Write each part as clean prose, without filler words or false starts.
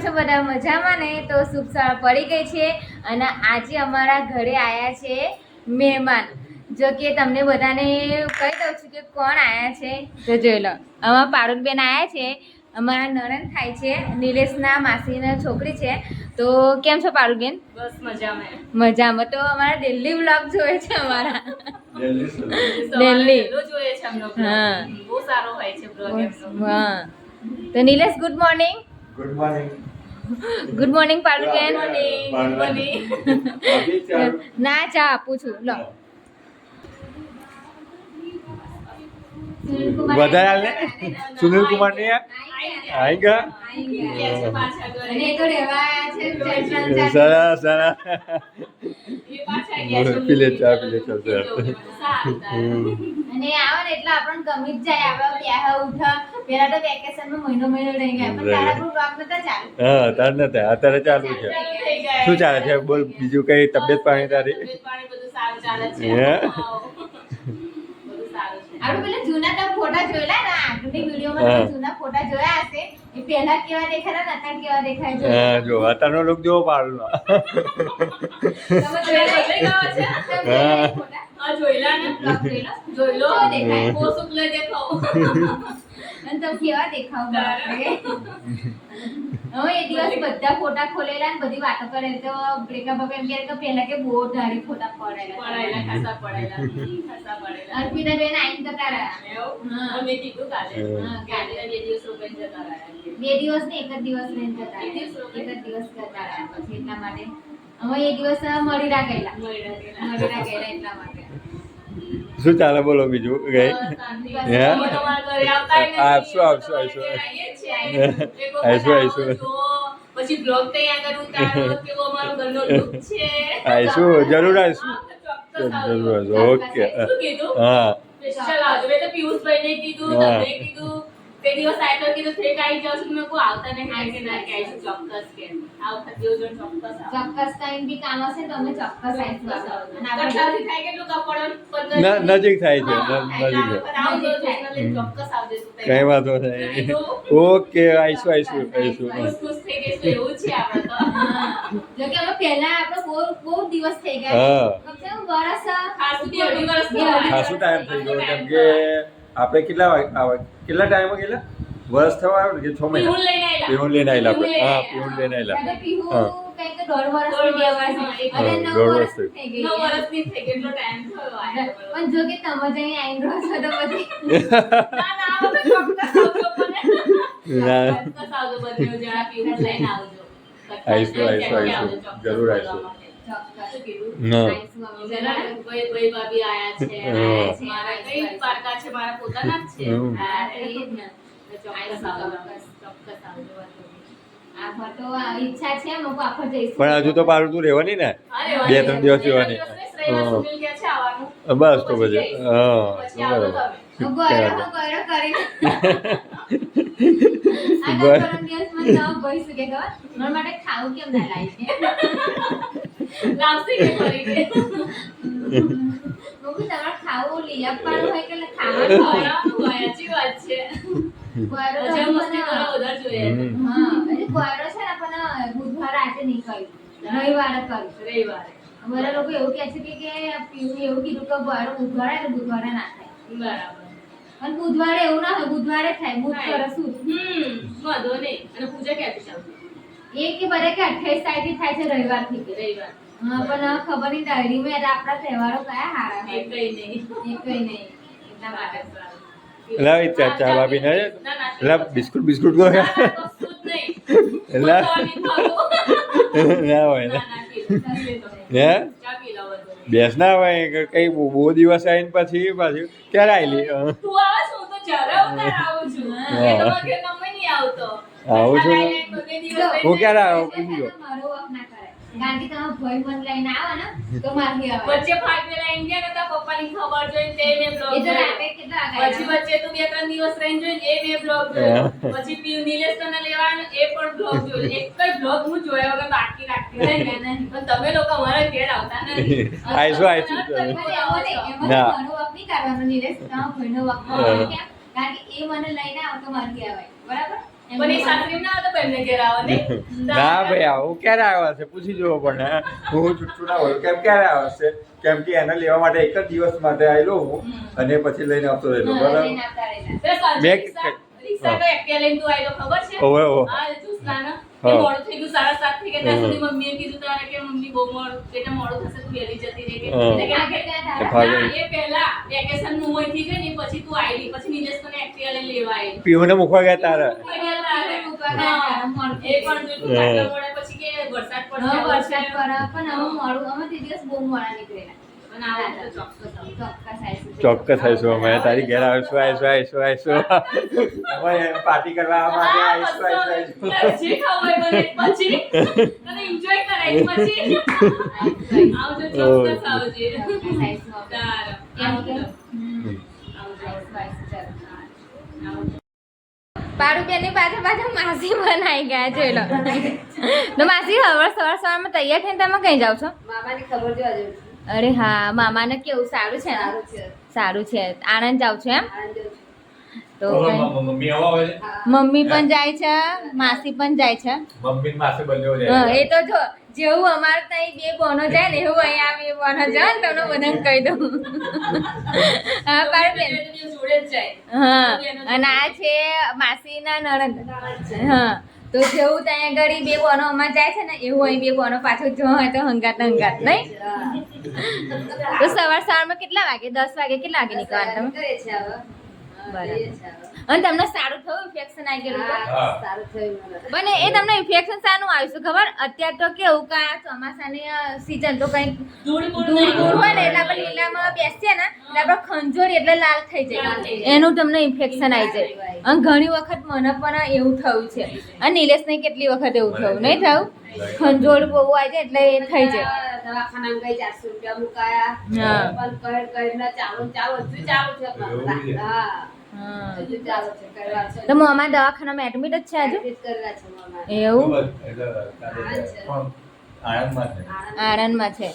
છો બધા મજામાં ને? તો શુભ સવાર પડી ગઈ છે અને આજે અમારા ઘરે આવ્યા છે મહેમાન. જો કે તમને બધાને કહી દઉં છું કે કોણ આવ્યા છે તો જોઈ લો. અમારા પારુલબેન આવ્યા છે, અમારા નણંદ થાય છે, નિલેશના માસીના છોકરી છે. તો કેમ છો પારુલબેન? બસ મજામાં. મજામાં. તો અમારા દિલ્હી વ્લોગ જોવે છે અમારા દિલ્હી જોઈએ છે અમને. હા, બહુ સારો હોય છે બ્લોગ એમનો. હા. તો Nilesh good morning. Good morning. Good morning Parulben. Morning. ના ચા આપું છું લો. વધારે હાલ ને સુનિલ કુમાર ને આઈ ગયા. અને એ તો રહેવા આવ્યા છે સરસ સરસ. પી લે ચા પી લે ચા. અને આવો ને એટલે આપણને ગમી જ જાય. આપણે પ્યાહ ઉઠા પેલા તો વેકેશનમાં મહિનો રહી ગયા, પણ તારા પણ બ્લોગ નતા ચાલુ. હા તાર નથી અત્યારે ચાલુ છે. શું ચાલે છે બોલ, બીજું કઈ તબિયત પાણી તારી? બધું સારું ચાલે છે. હે? આપણે પેલા જૂના તમે ફોટા જોયેલા ને આગળની વિડીયોમાં તમે જૂના ફોટા જોયા હશે. એ પહેલા કેવા દેખાતા ને અત્યારે કેવા દેખાય છે. હા જો અત્યારનો લુક જોવો પાડું. તમે જોયેલા છે? તમે જોયેલા ફોટા? જોઈલા ને બ્લોગ જોઈ લો. જોઈ લો. કેવો દેખાય? બહુ શુક્લ દેખાવ. અને તમે કેવા દેખાવ બાપરે. હવે એ દિવસ બધા ફોટા ખોલેલા ને બધી વાતો કરે તો બ્રેકઅપ એમ કહે કે પહેલા કે બહુ ધારી ફોટા પડાયેલા ખાસા પડાયેલા. અર્પિતા બેન આઈને જતા રહ્યા. એવું? હા. અમે કીધું કાલે. હા, કાલે બે દિવસ રોકાઈને જતા રહ્યા. 2 દિવસ ને એક જ દિવસ રહીને જતા રહ્યા. એક જ દિવસ કરતા રહ્યા પછી એટલા માટે અમે એ દિવસ મળીરા ગયેલા એટલા માટે. શું ચાલે બોલો બીજું કઈ? હે? આવશું. આવીશું. પછી બ્લોગ તૈયાર કરું તારો કેવો અમારો ઘરનો લુક છે. આવીશું જરૂર આવીશું. જરૂર આવીશું. ઓકે. શું કીધું? હા સ્પેશિયલ આવજો. મેં તો પિયુષભાઈને કીધું, હા. તમને કીધું. તે દિવસ આયતો કીધું થેક આવી જાવ છું. મેં કોઈ આવતા નહીં કે ના કે આવીશું ચોક્કસ કે આ વખત દેવજણ ચોક્કસ આવો. ચોક્કસ ટાઈમ બી કામ હશે તો અમે ચોક્કસ આવીશું. અને આપણે કટલાથી થાય કેટલું કપડ? 15 નજીક થાય છે. હા, નજીક એટલે આ વખત આવજો એટલે ચોક્કસ આવજો તું કઈ તૈયાર. વાંધો નહીં. ઓકે આવીશું. ખુશ ખુશ થઈ ગઈશું એવું છે આપણે તો. જો કે અમે પહેલા આપણે બહુ દિવસ થઈ ગયા. હા. કમ સે કમ વરસ ખાસું 2.5 વર્ષ ખાસું ટાઈમ થઈ ગયો કેમ કે આપણે કેટલા ટાઈમ ગયેલા? વર્ષ થવા આવ્યો ને કે 6 મહિના? પીહું લઈને આયેલા. પીહું લઈને આવેલા આપણે. હા પીહું લઈને આવેલા. ત્યારે પીહુ હા. કંઈક 1.5 વર્ષ દોઢ 2 વર્ષ, વર્ષ હા, અને હા, 9 દોઢ વર્ષ વર્ષ થઈ ગઈ. 9 વર્ષની થઈ કેટલો ટાઈમ થયો આયા. પણ જો કે તમે જઈ આઈને રહો છો તો પછી ના ના આ વખત ચોક્કસ આવજો મને. ના. ચોક્કસ આવજો બંને જણા પીહું લઈને આવજો. આવીશું. જરૂર આવીશું. ચોક્કસ શું કીધું? ના. આવીશું અમે જરા બધા. ભાઈ ભાભી આયા છે. હા. મારા કઈ પારકા છે, મારા પોતાના જ છે. હમ. હા, એ જ ને. ચોક્કસ આવજો. ચોક્કસ આવજો. આ ફોટો ઈચ્છા છે મકો આખો જઈશું. પણ હજુ તો પારું તું રહેવાની ને? અરે 2-3 દિવસ રહેવાની. રવિવાર સુનિલ કે છે આવવાનું. બસ તો પછી જઈશ. હા પછી આવજો બરાબર. તમે. ગોયરો કરીને આ તો બસ. પરમ દિવસમાં તો ભઈ શકે ખબર મારા માટે ખાવું કેમ ના લાવી લાવશે કે ફરી કે? મમ્મી તમારે ખાવું લઈ આપવાનું હોય કે ખાવાનું હોય ખવડાવવાનું હોય, સાચી વાત છે. ગોયરો હજુ મસ્તી કરો વધારે જોઈએ. હમ. હા એટલે ગોયરો છે ને પણ બુધવાર આજે નહીં કર્યું રવિવારે કર્યું. રવિવારે. બધા લોકો એવું કહે છે કે પીવું એવું કીધું કે ગોયરો બુધવારે એટલે બુધવારે ના થાય. બરાબર. અને બુધવારે એવું ના હોય બુધવારે થાય બુધ કરે શું વાંધો નહીં. અને પૂજા ક્યાંથી ચાલુ? એ કે બધા કે 28 તારીખથી થાય છે રવિવારથી કે રવિવાર. હા પણ હવે ખબર નહીં ડાયરીમાં એટલે આપણા તહેવારો કયા હારા હોય કઈ નહીં. એ કઈ નહીં એટલા માટે લાવી ચા ભાભી ને ના, ના. એટલે બિસ્કુટ ગો ના, ના, કશું જ નહીં. એટલે પોતાની ખાવું. ના હોય ને ના, ના, પી લો. ચા પી લો. હે ચા પી લો બધું. બેસ ના હોય કે કઈ બહુ દિવસ આવીને પછી ક્યારે આવેલી તું આવે છો હું તો જ્યારે આવું ત્યારે આવું છું. હા. એ તો મારે ઘેર ગમે નહીં આવતો. આવું છું. પાછા લાઈને બે દિવસ હું રહીને ક્યારે આવું? મારો વખ ના કરે કારણ કે તમે ભાઈ મને લઈને આવો ને તો મારથી આવે વચ્ચે ફાટે લાઈન ગયા ને તારા પપ્પાની ખબર જોઈને તે મેં બ્લોગ એ તો જોયો. રાતે કેટલા વાગે પછી વચ્ચે તું 2-3 દિવસ રહીને જોઈને એ મેં બ્લોગ જોયો. પછી પીયુ નીલેશ તને લેવાનો એ પણ બ્લોગ જોયો. એક જ બ્લોગ હું જોયા વગર બાકી રાખતી રહી ગઈ. પણ તમે લોકો અમારા ઘેર આવતા નથી. આવીશું. એમાં એવો નહીં, એમાં ના. મારો વખ નહીં કરવાનો નિલેશ તમારો ભાઈનો વખ કરવાનો કેમ? કારણ કે એ મને લઈને આવો તો મારથી આવે બરાબર પણ એ સાસરી ના આવે તો એમને ઘેર આવે ને ના ભાઈ આવું ક્યારે આવ્યા છે પૂછી જુઓ પણ હે. હું છૂટું ના હોય કેમ ક્યારે આવ્યા છે કેમ કે એને લેવા માટે એક જ દિવસ માટે આવેલો હું અને પછી લઈને આવતો રહેલો બરાબર લઈને આવતા રહેલા. તે સાંજે મેં રિક્ષા તો એકલા લઈને તું આવેલો ખબર છે ઓવે ઓવે. હા જુસલાનો હા. એ મોડું થઈ ગયું 7:30 થઈ ગયા ત્યાં સુધી મમ્મીએ કીધું તારે કે મમ્મી બહુ મોડું એટલે મોડું થશે તું વહેલી જતી રહે કે હા. એટલે કે આ કેટલા ના, થાય? ભાગે. એ પહેલા વેકેશન નું હોય થઈ ગઈ ને પછી તું આવી પછી નિલેશ તને એકલા લઈને લેવા આવી પીઓને મૂકવા ગયા તારે એ પણ જોયું હા. આટલા મોડા પછી કે વરસાદ પડશે હા, વરસાદ પડે પણ અમે મોડું અમે તે દિવસ બહુ મોડા નીકળેલા. પણ આવો તો ચોક્કસ આવો. ચોક્કસ આવીશું. ચોક્કસ આવીશું અમે તારી ઘેર આવીશું અમે પાર્ટી કરવા આ માટે આવીશું જે ખાવું હોય મને પછી તને enjoy કરાય પછી આવજો ચોક્કસ આવજે ચોક્કસ આવીશું અમે. તારા કેમ કે? આવજો. પારુબેનની પાછળ પાછળ માસી બનાવી ગયા છે એલો. તો માસી સવારમાં તૈયાર થઈને તમે કઈ જાવ છો? મામાની ખબર જોવા જવું છું. અરે હા મામાને કેવું સારું છે ને? સારું છે. સારું છે. આણંદ જાવ છો એમ? આનંદ જવું છું. તો કઈ- મમ્મી આવો હા. મમ્મી પણ જાય છે માસી પણ જાય છે. મમ્મી માસે બંને હા, એ તો જો જેવું અમારે ત્યાં બે બહેનો જાય ને એવું અહીંયા બે બહેનો જાય ને તમને બધાને કહી દઉં. હા પારુબેન. જોડે જ જાય હા અને આ છે માસીના નણંદ. હા તો જેવું ત્યાં આગળ બે બહેનો અમાર જાય છે ને એવું અહીં બે બહેનો પાછળ જો હોય તો હંગાત નહીં. હા. તો સવારમાં કેટલા વાગે 10 વાગે કેટલા વાગે નીકળવાનું તમે? કરીએ છીએ હવે. બરાબર. કરીએ છીએ હવે. અને તમને સારું થયું ઇન્ફેક્શન આવી ગયેલું તો? હા, સારું થયું મને. પણ એ તમને ઇન્ફેક્શન શાનું આવ્યું છે ખબર? અત્યારે તો કેવું કે આ ચોમાસાની સીઝન તો કંઈક ધૂળ દૂર હોય ને એટલે આપણે લીલામાં બેસીએ ને એટલે આપણે ખંજોર એટલે લાલ થઈ જાય એનું તમને ઇન્ફેક્શન આવી જાય. અને ઘણી વખત મને પણ એવું થયું છે અને નિલેશને કેટલી વખત એવું થયું નહીં થયું? ખંજોર બહુ આવી જાય એટલે એ થઈ જાય. દવાખાનામાં ગઈ 400 રૂપિયા મુકાયા. હા. પણ કરીને ચાલુ હજુ ચાલુ છે પણ. હા. હા. હજુ ચાલુ છે કરવા છે. તો મામા દવાખાનામાં એડમિટ જ છે હજુ? Admit કરેલા છે મામા. એવું આણંદમાં છે. આણંદમાં છે.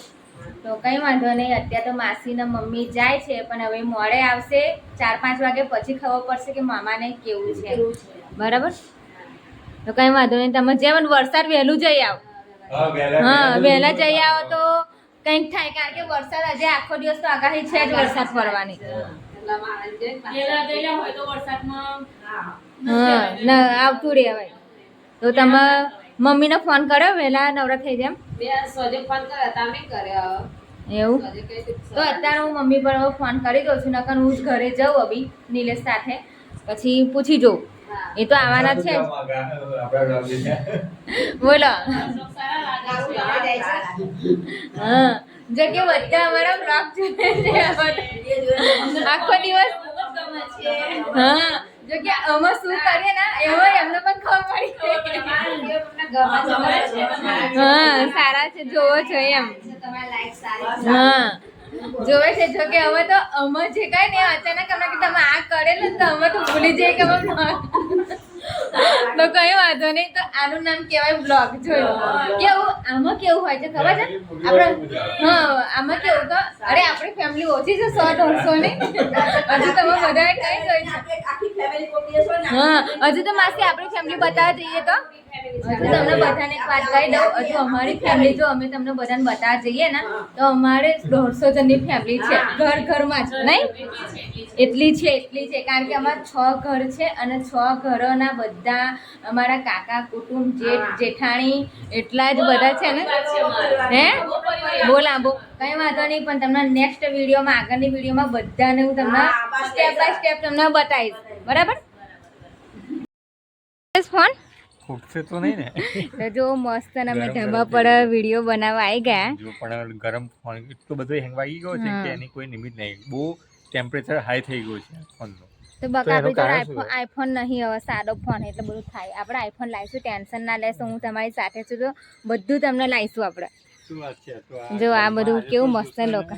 તો કઈ વાંધો નહીં અત્યારે તો માસીના મમ્મી જાય છે પણ હવે મોડે આવશે 4-5 વાગે પછી ખબર પડશે કે મામાને કેવું છે. કેવું છે? બરાબર? તો કઈ વાંધો નહીં તમે જેમ વરસાદ વહેલું જઈ આવો. હા વહેલા જઈ આવો તો કંઈક થાય કારણ કે વરસાદ આજે આખો દિવસ તો આગાહી છે જ વરસાદ પડવાની. એટલામાં આનંદ છે. ગયેલા હોય તો વરસાદમાં હા. હા ના આવતું રહેવાય. તો તમે મમ્મીને ફોન કર્યો વહેલા નવરા થઈ જાય બે સોજે ફોન કર્યો તમે કર્યો એમ? એવું સોજે કઈ દીધું. તો અત્યારે હું મમ્મી પર હવે ફોન કરી દઉં છું નકર હું જ ઘરે જાઉં અભી નિલેશ સાથે પછી પૂછી જોઉં. હા. એ તો આવવાના છે જ. બોલો. સારા લાગે ગાવું છે ગાવા જાય છે. હા જો કે બધા અમારા બ્લોગ જોવે છે આખો દિવસ. હા જો કે અમે શું કરીએ ને એવો એમને પણ ખબર પડી. હા સારા છે જોવો છો એમ. તમારી લાઈફ સારી છે. હા જોવે છે જો કે હવે તો અમે જે કઈ ને અચાનક અમને કે તમે આ કરેલું ને તો અમે તો ભૂલી જઈએ કે અમે તો કઈ વાંધો નહીં. તો આનું નામ કહેવાય બ્લોગ. જોયું કેવું આમાં કેવું હોય છે ખબર છે આપણે? હા આમાં કેવું તો અરે આપણી ફેમિલી ઓછી છે 100-150 ની હજુ તમે બધા કઈ જોઈ છે? હા હજુ તો માસી આપણી ફેમિલી બતાવવા જઈએ તો હજુ તમને બધાને એક વાત કહી દઉં હજુ અમારી ફેમિલી જો અમે તમને બધાને બતાવવા જઈએ ને તો અમારે 150 જણની ફેમિલી છે ઘરમાં જ નહીં? એટલી છે કારણ કે અમારા 6 ઘર છે અને 6 ઘરોના બધા અમારા કાકા કુટુંબ જેઠ જેઠાણી એટલા જ બધા છે ને. હે બોલાબો કઈ વાંધો નહીં પણ તમને નેક્સ્ટ વિડીયોમાં આગળની વિડીયોમાં બધાને હું તમને સ્ટેપ બાય સ્ટેપ તમને બતાવીશ. બરાબર? ફોન ખૂટશે તો નહીં ને? તો જો મસ્ત અને અમે ગરમ ઢાબા ગરમ પર video. વિડીયો બનાવવા આવી ગયા. જો પણ ગરમ ફોન એટલો બધો હેંગ વાગી ગયો છે હા. કે એની કોઈ લિમિટ નહીં. બહુ ટેમ્પરેચર હાઈ થઈ ગયું છે ફોનનું. તો બકા એનું આપણી જોડે કારણ શું? આઈફોન નહીં હવે સાદો ફોન એટલે બધું થાય. આપણે આઈફોન લાવીશું ટેન્શન ના લેશો હું તમારી સાથે છું તો બધું તમને લાવીશું આપણે. શું વાત છે? તો જો આ બધું કેવું મસ્ત લોકો.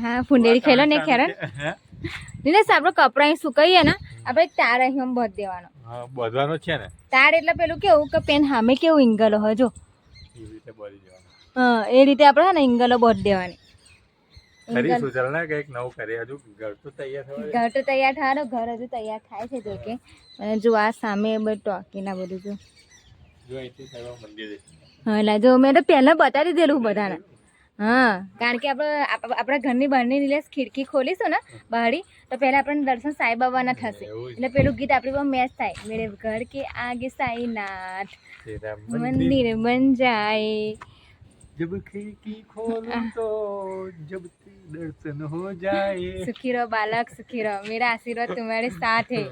હા ફુંડેરી ખેલો ને ખેરણ હે? નિલેશ આપણે કપડાં અહીં સુકાઈએ ને આપણે એક તાર અહીં આમ ભરી દેવાનો. હા, બધવાનો છે ને તાર એટલે પેલું કેવું કે પેન સામે કેવું ઇંગલો હોય જો એવી રીતે બળી જવાનું. હા એ રીતે આપણે છે ને ઇંગલો ભરી દેવાની. કરીશું ચાલ ને કંઈક નવું કરીએ હજુ ઘર તો તૈયાર થવા ઘર તો તૈયાર થવાનું, ઘર હજુ તૈયાર થાય છે જો કે. અને જો આ સામે બધું ટોકીના બધું જો. જો અહીંથી સાહેબ મંદિર હા લા જો મેં તો પહેલા બતાવી દીધેલું બધાને. હા કારણ કે આપણા ઘરની બહારની નિલેશ ખિડકી ખોલીશું ને બહારી તો પહેલા આપણને દર્શન સાંઈબાબાના થશે. એટલે પેલું ગીત આપણી પર મેચ થાય, મેરે ઘર કે આગે સાઈનાથ મંદિર બન જાય. जब खिड़की खोलूं तो जब दर्शन हो जाए सुखी रहो बालक सुखी रहो, मेरा आशीर्वाद तुम्हारे साथ है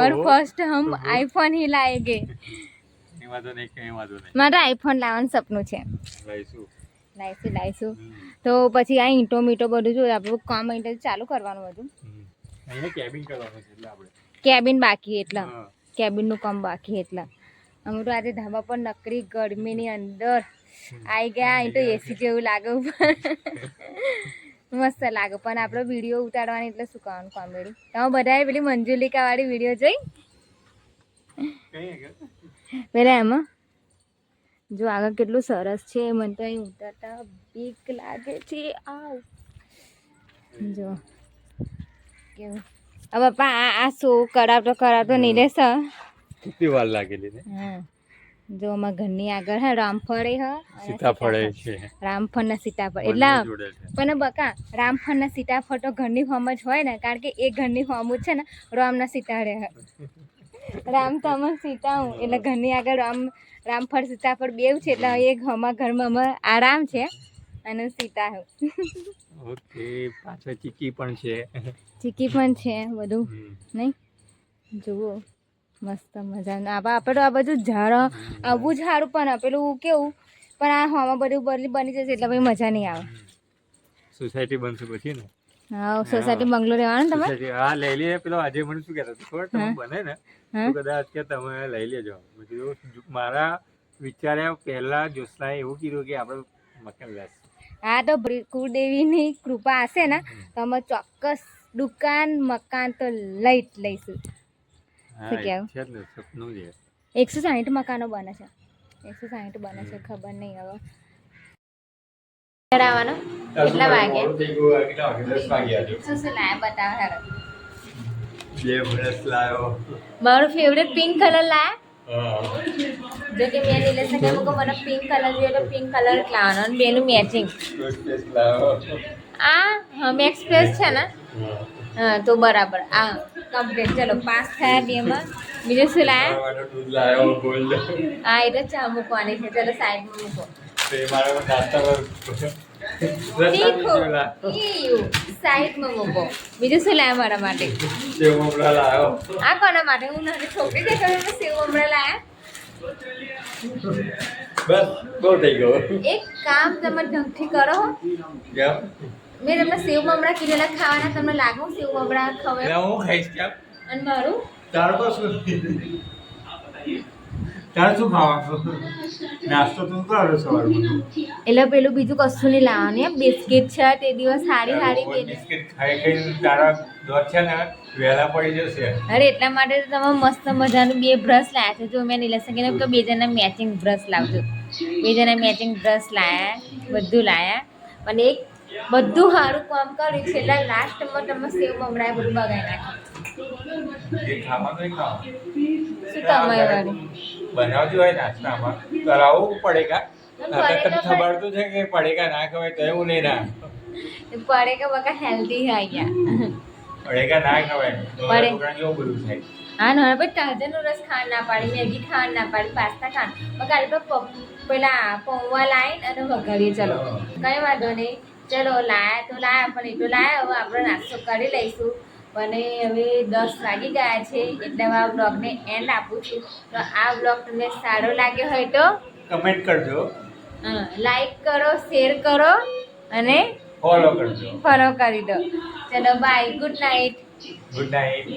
और फर्स्ट हम आईफोन ही लाएंगे. મારે આઈફોન લાવવાનું સપનું છે. લાઈશું તો પછી આ ઈંટો મીટો બધું જો આપણું કામ ઈંટો ચાલુ કરવાનું હતું. કેબિન બાકી એટલે કેબિનનું કામ બાકી એટલે અમે તો આજે ધાબા પર નકરી ગરમીની અંદર આવી ગયા. અહીં તો એસી જેવું લાગે ઉપર મસ્ત લાગે. પણ આપણો વિડીયો ઉતારવાની એટલે શું કરવાનું કોમેડી. તમે બધાએ પેલી મંજુલિકા વાળી વિડીયો જોઈ પેલા એમાં જો આગળ કેટલું સરસ છે. મને તો અહીં ઉતારતા બીક લાગે છે. આવ જો કેવું પપ્પા આ શું કરાવતો નિલેશ કેટલી વાર લાગેલી ને. હા જો અમારા ઘરની આગળ હે રામફળ હ સીતાફળ છે. રામફળ ને સીતાફળ એટલે પણ બકા રામફળ ને સીતાફળ તો ઘરની હોમ જ હોય ને, કારણ કે એ ઘરની હોમ જ છે ને રામ ના સીતા રહે. રામ તો અમે સીતા હું એટલે ઘરની આગળ રામફળ સીતાફળ બેવ છે એટલે એક અમારા ઘરમાં અમે આરામ છે અને સીતા હું. ઓકે પાછળ ચીકી પણ છે. ચીકી પણ છે બધું નહીં જુઓ મસ્ત મજાનું. આપણે તો આ બધું ઝાડ આવું જ સારું પણ પેલું કેવું પણ આ હોમાં બધું બની જશે એટલે પછી મજા નહીં આવે. સોસાયટી બનશે પછી ને. હા સોસાયટી બંગલો રહેવાનો તમે. હા લઈ લઈએ. પેલો આજે મને શું કહેતો ખબર તમે બને ને તો કદાચ કે તમે લઈ લેજો. મારા વિચાર્યા પહેલા જોશલાએ એવું કીધું કે આપણે મકાન લેશું. હા તો કુળદેવીની કૃપા હશે ને તો અમે ચોક્કસ દુકાન મકાન તો લઈશું. શું કેવું 160 મકાનો બને છે. 160 બને છે ખબર નહીં હવે આવવાનો કેટલા વાગે શું લાયા બતાવો હેરો. મારું ફેવરેટ પિંક કલર લાયા. જો કે મેં નિલેશ ને કહ્યું કે મને પિંક કલર જોઈએ તો પિંક કલર જ લાવવાનો અને બેનું મેચિંગ. હા એક્સપ્રેસ છે ને. હા તો બરાબર આ કમ્પ્લીટ. ચલો પાસ થયા બેમાં. બીજું શું લાયા? હા એ તો ચા મૂકવાની છે. ચલો સાઈડમાં મૂકો. સાઈડમાં મૂકો. બીજું શું લાયા મારા માટે? આ કોના માટે? હું નાની છોકરી દેખાડું સેવ મમરા લાયા. બસ બહુ થઈ ગયો. એક કામ તમે ઢંગથી કરો. મેં તમને સેવ મમરા કીધેલા ખાવાના, તમને લાગે સેવ મમરા ખવાય? હું ખાઈશ કેમ? અને મારું તાર શું ખાવાનું? નાસ્તો તું કરો સવારમાં. એટલે પેલું બીજું કશું નહીં લાવવાનું એમ. બિસ્કિટ છે તે દિવસ સારી બિસ્કિટ ખાઈ તારા દોત છે ને વહેલા પડી જશે. અરે એટલા માટે તો તમે મસ્ત મજાનું 2 બ્રશ લાયા છે. જો મેં નિલેશ કીધું કે 2 જણા મેચિંગ બ્રશ લાવજો. 2 જણા મેચિંગ બ્રશ લાયા, બધું લાયા. અને એક બધું સારું કામ કર્યું છે એટલે લાસ્ટમાં તમે સેવ મમરા બધું બગાડી નાખ્યું. શું તમારી વાળી બનાવજો હોય નાસ્તામાં કરાવવું પડેગા. તને ખબર તો છે કે પડેગા ના ખવાય તો એવું નહીં ના પડેગા બકા હેલ્ધી આવી ગયા. પડેગા ના ખવાય કેવું બધું થાય. હા ના ભાઈ તાજાનો રસ ખાવા ના પાડી, મેગી ખાવા ના પાડી, પાસ્તા ખાવા બકા તો પેલા પૌવા લાવીને અને વઘારીએ. ચલો કઈ વાંધો નહીં. ચલો લાયા તો લાયા પણ એ તો લાયા. હવે આપણે નાસ્તો કરી લઈશું. અને હવે 10 વાગી ગયા છે એટલે હું આ બ્લોગને એન્ડ આપું છું. તો આ બ્લોગ તમને સારો લાગ્યો હોય તો કમેન્ટ કરજો, લાઈક કરો, શેર કરો અને ફોલો કરજો. ફોલો કરી દો. ચલો bye, good night. Good night.